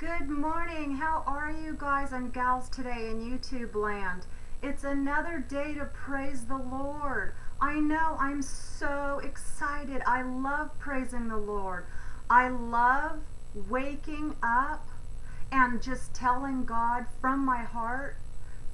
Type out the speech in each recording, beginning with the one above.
Good morning. How are you guys and gals today in YouTube land? It's another day to praise the Lord. I know, I'm so excited. I love praising the Lord. I love waking up and just telling God from my heart,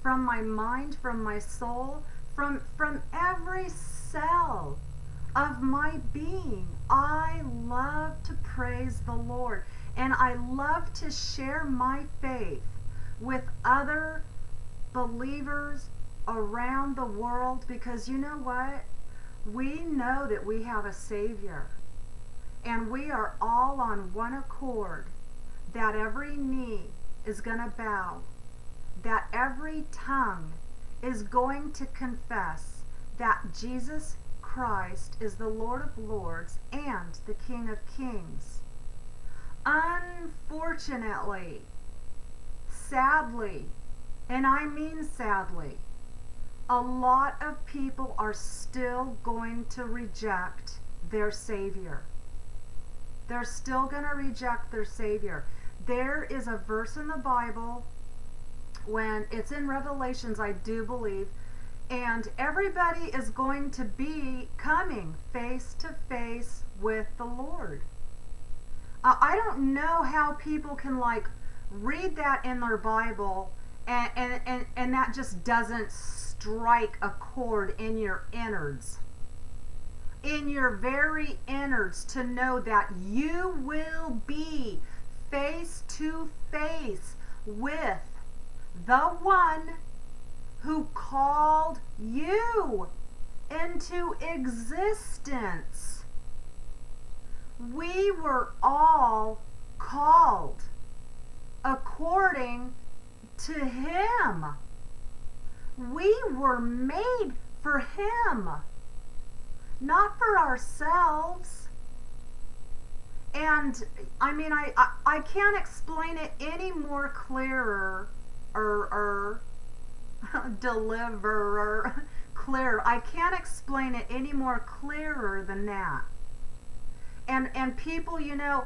from my mind, from my soul, from every cell of my being. I love to praise the Lord. And I love to share my faith with other believers around the world, because you know what? We know that we have a Savior. And we are all on one accord that every knee is going to bow, that every tongue is going to confess that Jesus Christ is the Lord of Lords and the King of Kings. Unfortunately, sadly, and I mean sadly, a lot of people are still going to reject their Savior. They're still going to reject their Savior. There is a verse in the Bible, when it's in Revelations, I do believe, and everybody is going to be coming face to face with the Lord. I don't know how people can read that in their Bible and that just doesn't strike a chord in your innards, in your very innards, to know that you will be face to face with the one who called you into existence. We were all called according to Him. We were made for Him, not for ourselves. And I mean, I can't explain it any more clearer, deliverer, clearer. I can't explain it any more clearer than that. And people, you know,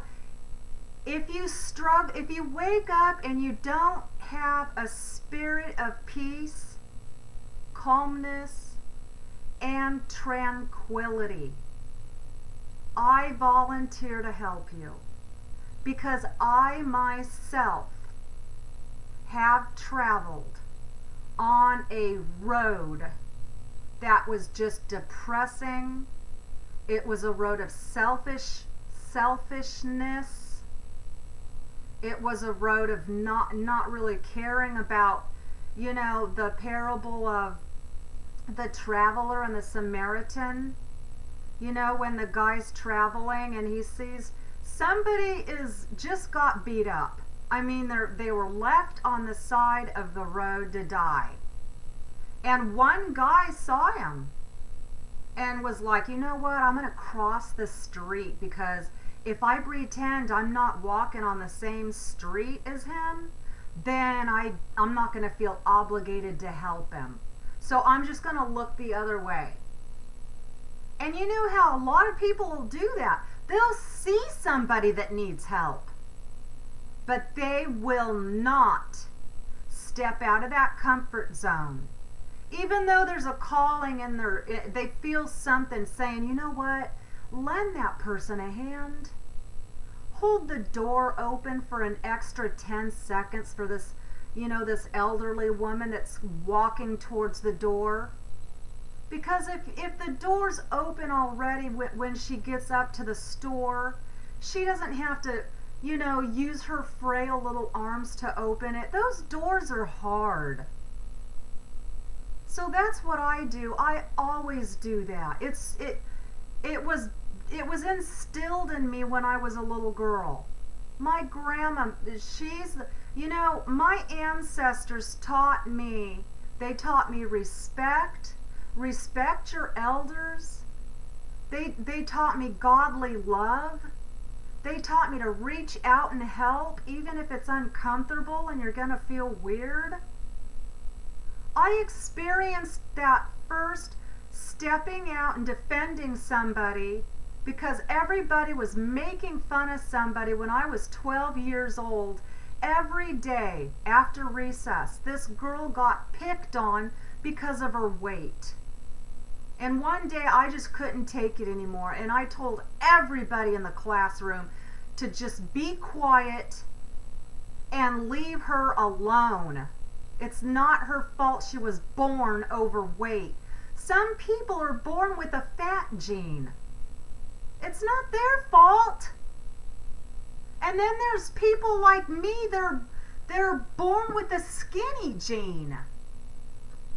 if you wake up and you don't have a spirit of peace, calmness, and tranquility, I volunteer to help you, because I myself have traveled on a road that was just depressing. It was a road of selfishness. It was a road of not really caring about, you know, the parable of the traveler and the Samaritan. You know, when the guy's traveling and he sees somebody just got beat up. I mean, they were left on the side of the road to die. And one guy saw him and was like, you know what, I'm going to cross the street, because if I pretend I'm not walking on the same street as him, then I'm not going to feel obligated to help him. So I'm just going to look the other way. And you know how a lot of people will do that. They'll see somebody that needs help, but they will not step out of that comfort zone. Even though there's a calling in they feel something saying, you know what, lend that person a hand. Hold the door open for an extra 10 seconds for this, you know, this elderly woman that's walking towards the door. Because if the door's open already when she gets up to the store, she doesn't have to, you know, use her frail little arms to open it. Those doors are hard. So that's what I do. I always do that. It was instilled in me when I was a little girl. My grandma, you know, my ancestors taught me respect your elders. They taught me godly love. They taught me to reach out and help, even if it's uncomfortable and you're gonna feel weird. I experienced that first, stepping out and defending somebody because everybody was making fun of somebody when I was 12 years old, every day after recess, this girl got picked on because of her weight. And one day I just couldn't take it anymore, and I told everybody in the classroom to just be quiet and leave her alone. It's not her fault she was born overweight. Some people are born with a fat gene. It's not their fault. And then there's people like me, they're born with a skinny gene.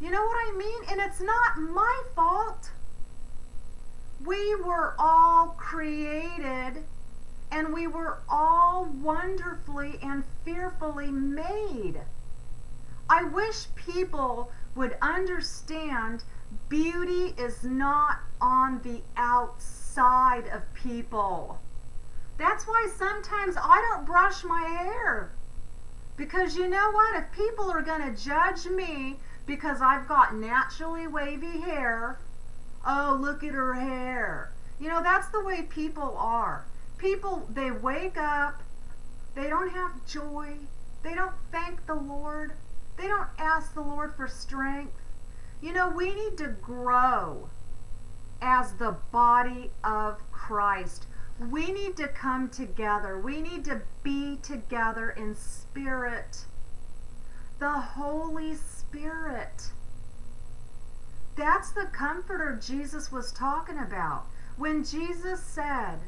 You know what I mean? And it's not my fault. We were all created, and we were all wonderfully and fearfully made. I wish people would understand beauty is not on the outside of people. That's why sometimes I don't brush my hair. Because you know what? If people are going to judge me because I've got naturally wavy hair, oh, look at her hair. You know, that's the way people are. People, they wake up, they don't have joy, they don't thank the Lord, they don't ask the Lord for strength. You know, we need to grow as the body of Christ. We need to come together. We need to be together in spirit. The Holy Spirit. That's the comforter Jesus was talking about. When Jesus said,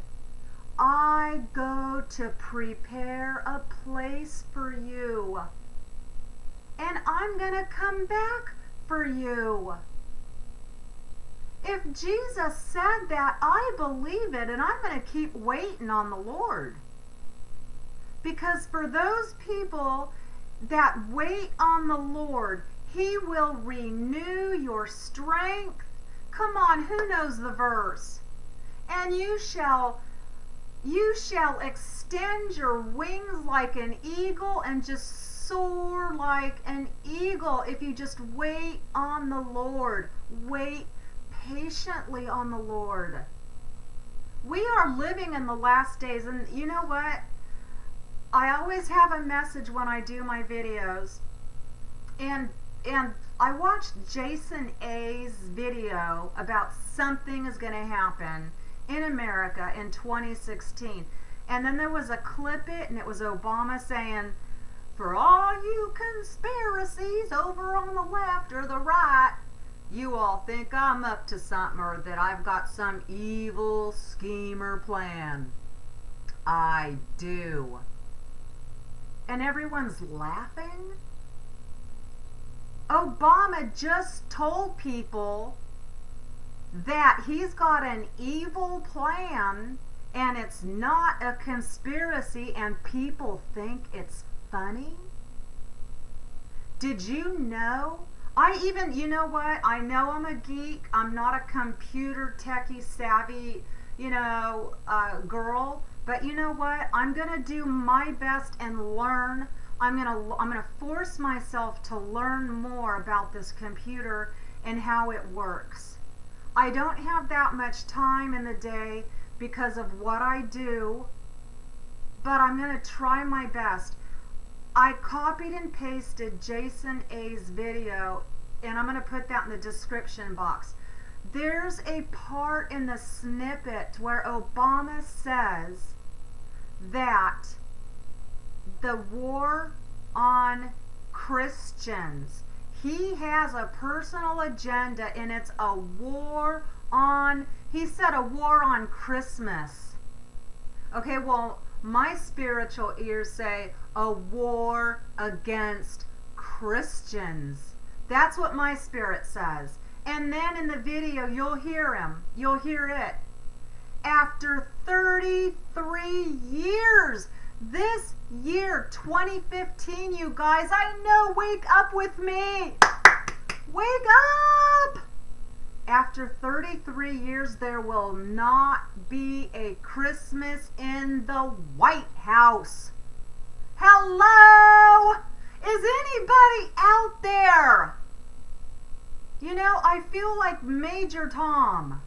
I go to prepare a place for you, and I'm going to come back for you. If Jesus said that, I believe it, and I'm going to keep waiting on the Lord. Because for those people that wait on the Lord, He will renew your strength. Come on, who knows the verse? And you shall extend your wings like an eagle and just soar like an eagle if you just wait on the Lord. Wait patiently on the Lord. We are living in the last days, and you know what? I always have a message when I do my videos, and I watched Jason A's video about something is going to happen in America in 2016, and then there was a clip and it was Obama saying, for all you conspiracies over on the left or the right, you all think I'm up to something or that I've got some evil scheme or plan. I do. And everyone's laughing. Obama just told people that he's got an evil plan and it's not a conspiracy, and people think it's funny. Did you know? You know what? I know I'm a geek. I'm not a computer techie savvy, girl. But you know what? I'm going to do my best and learn. I'm going to force myself to learn more about this computer and how it works. I don't have that much time in the day because of what I do, but I'm going to try my best. I copied and pasted Jason A's video, and I'm going to put that in the description box. There's a part in the snippet where Obama says that the war on Christians, he has a personal agenda, and it's a war on, he said a war on Christmas. Okay, well, my spiritual ears say a war against Christians. That's what my spirit says. And then in the video, you'll hear him. You'll hear it. After 33 years, this year, 2015, you guys, I know, wake up with me. Wake up! After 33 years, there will not be a Christmas in the White House. Hello? Is anybody out there? You know, I feel like Major Tom.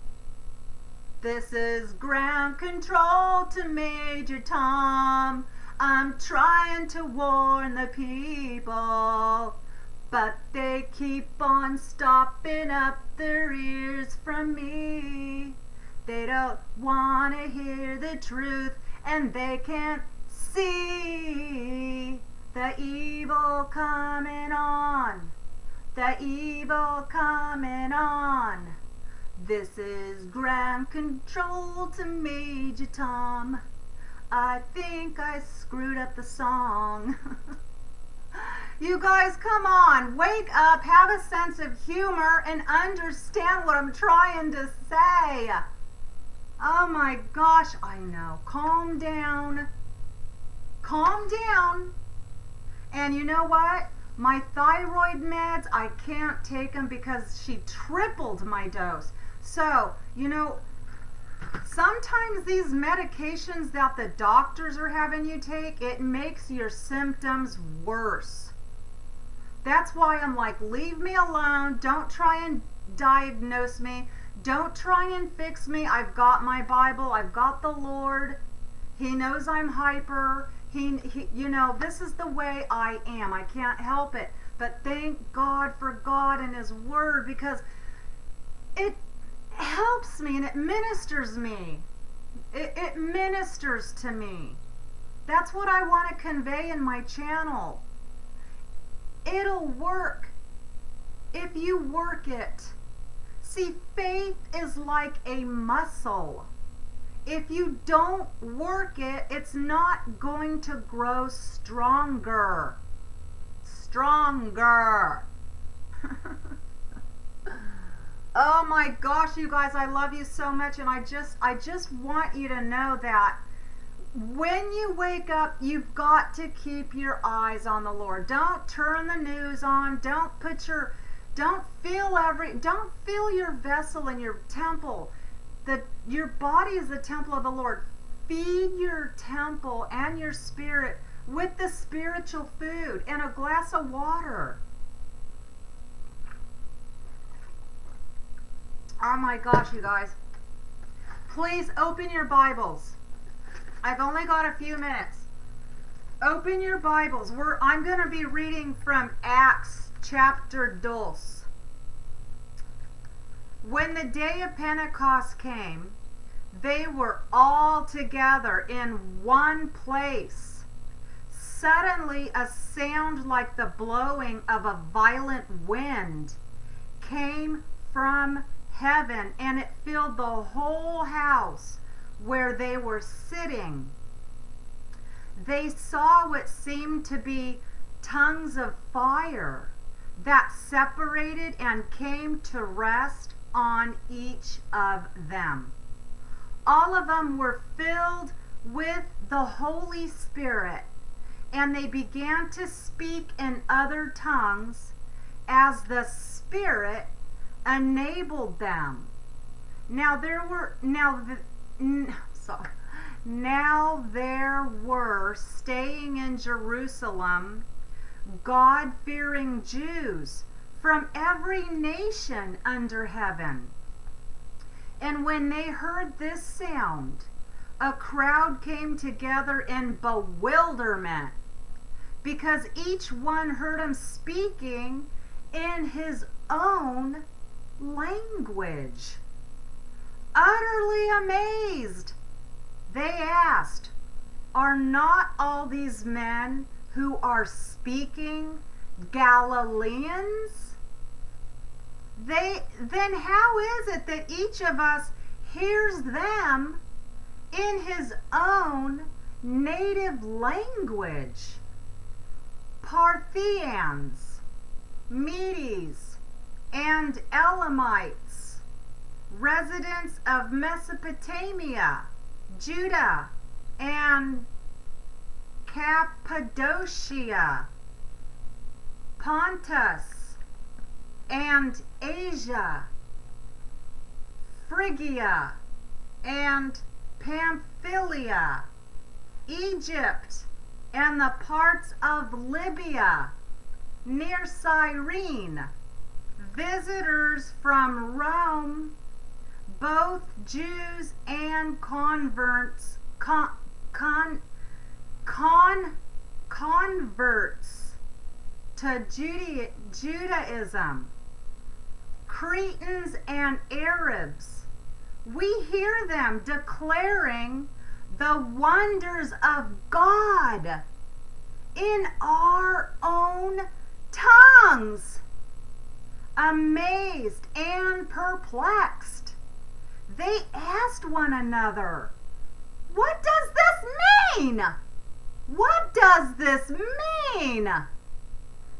This is ground control to Major Tom. I'm trying to warn the people, but they keep on stopping up their ears from me. They don't want to hear the truth, and they can't see the evil coming on. The evil coming on. This is ground control to Major Tom. I think I screwed up the song. You guys, come on, wake up, have a sense of humor, and understand what I'm trying to say. Oh my gosh, I know. Calm down. Calm down. And you know what? My thyroid meds, I can't take them because she tripled my dose. So, you know, sometimes these medications that the doctors are having you take, it makes your symptoms worse. That's why I'm like, leave me alone. Don't try and diagnose me. Don't try and fix me. I've got my Bible. I've got the Lord. He knows I'm hyper. He you know, this is the way I am. I can't help it. But thank God for God and His Word, because it helps me and it ministers me. It ministers to me. That's what I want to convey in my channel. It'll work if you work it. See, faith is like a muscle. If you don't work it, it's not going to grow stronger. Stronger. Oh my gosh, you guys, I love you so much, and I just want you to know that when you wake up, you've got to keep your eyes on the Lord. Don't turn the news on. Don't fill your vessel in your temple. Your body is the temple of the Lord. Feed your temple and your spirit with the spiritual food and a glass of water. Oh my gosh, you guys. Please open your Bibles. I've only got a few minutes. Open your Bibles. I'm going to be reading from Acts chapter 2. When the day of Pentecost came, they were all together in one place. Suddenly a sound like the blowing of a violent wind came from heaven, and it filled the whole house where they were sitting. They saw what seemed to be tongues of fire that separated and came to rest on each of them. All of them were filled with the Holy Spirit, and they began to speak in other tongues as the Spirit enabled them. Now there were staying in Jerusalem God-fearing Jews from every nation under heaven. And when they heard this sound, a crowd came together in bewilderment, because each one heard him speaking in his own language. Utterly amazed, they asked, "Are not all these men who are speaking Galileans? Then how is it that each of us hears them in his own native language? Parthians, Medes, and Elamites, residents of Mesopotamia, Judah, and Cappadocia, Pontus, and Asia, Phrygia, and Pamphylia, Egypt, and the parts of Libya near Cyrene, visitors from Rome, both Jews and converts converts to Judaism, Cretans and Arabs, we hear them declaring the wonders of God in our own tongues. Amazed and perplexed, they asked one another, "What does this mean? What does this mean?"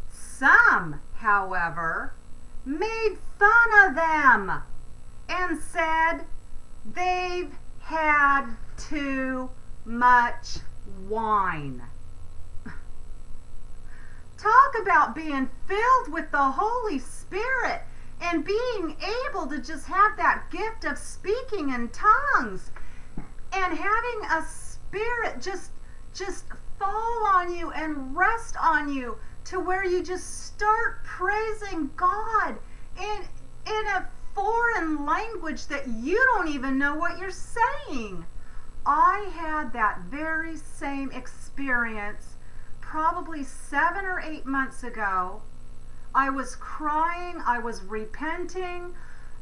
Some, however, made fun of them and said they've had too much wine. Talk about being filled with the Holy Spirit and being able to just have that gift of speaking in tongues and having a spirit just fall on you and rest on you to where you just start praising God in a foreign language that you don't even know what you're saying. I had that very same experience probably 7 or 8 months ago. I was crying, I was repenting,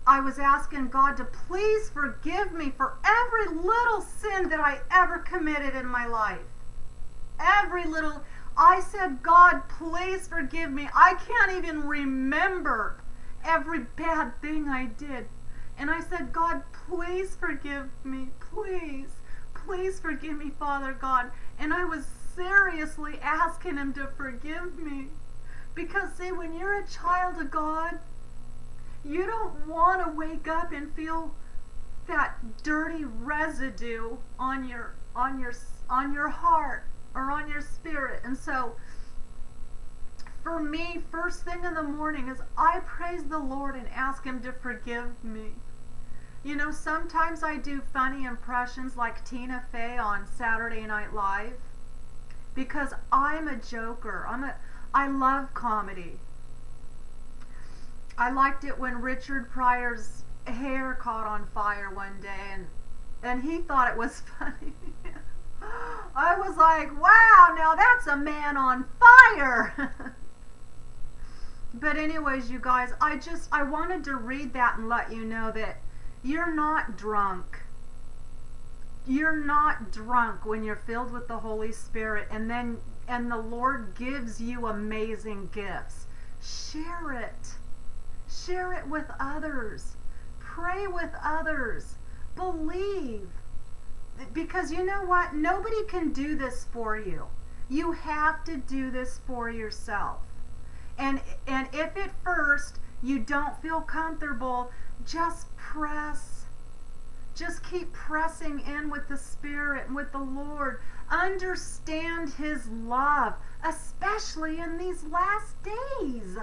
I was asking God to please forgive me for every little sin that I ever committed in my life. I said, "God, please forgive me. I can't even remember every bad thing I did." And I said, "God, please forgive me. Please forgive me, Father God." And I was seriously asking him to forgive me. Because see, when you're a child of God, you don't want to wake up and feel that dirty residue on your heart or on your spirit. And so for me, first thing in the morning is I praise the Lord and ask him to forgive me. You know, sometimes I do funny impressions like Tina Fey on Saturday Night Live because I'm a joker. I love comedy. I liked it when Richard Pryor's hair caught on fire one day and he thought it was funny. I was like, wow, now that's a man on fire. But anyways, you guys, I wanted to read that and let you know that you're not drunk. You're not drunk when you're filled with the Holy Spirit and the Lord gives you amazing gifts. Share it. Share it with others. Pray with others. Believe. Because you know what? Nobody can do this for you. You have to do this for yourself. And if at first you don't feel comfortable, just press. Just keep pressing in with the Spirit and with the Lord. Understand his love, especially in these last days.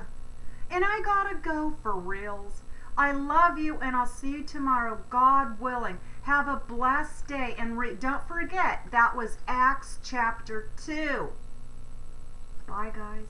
And I gotta go for reals. I love you and I'll see you tomorrow, God willing. Have a blessed day. And don't forget, that was Acts chapter 2. Bye, guys.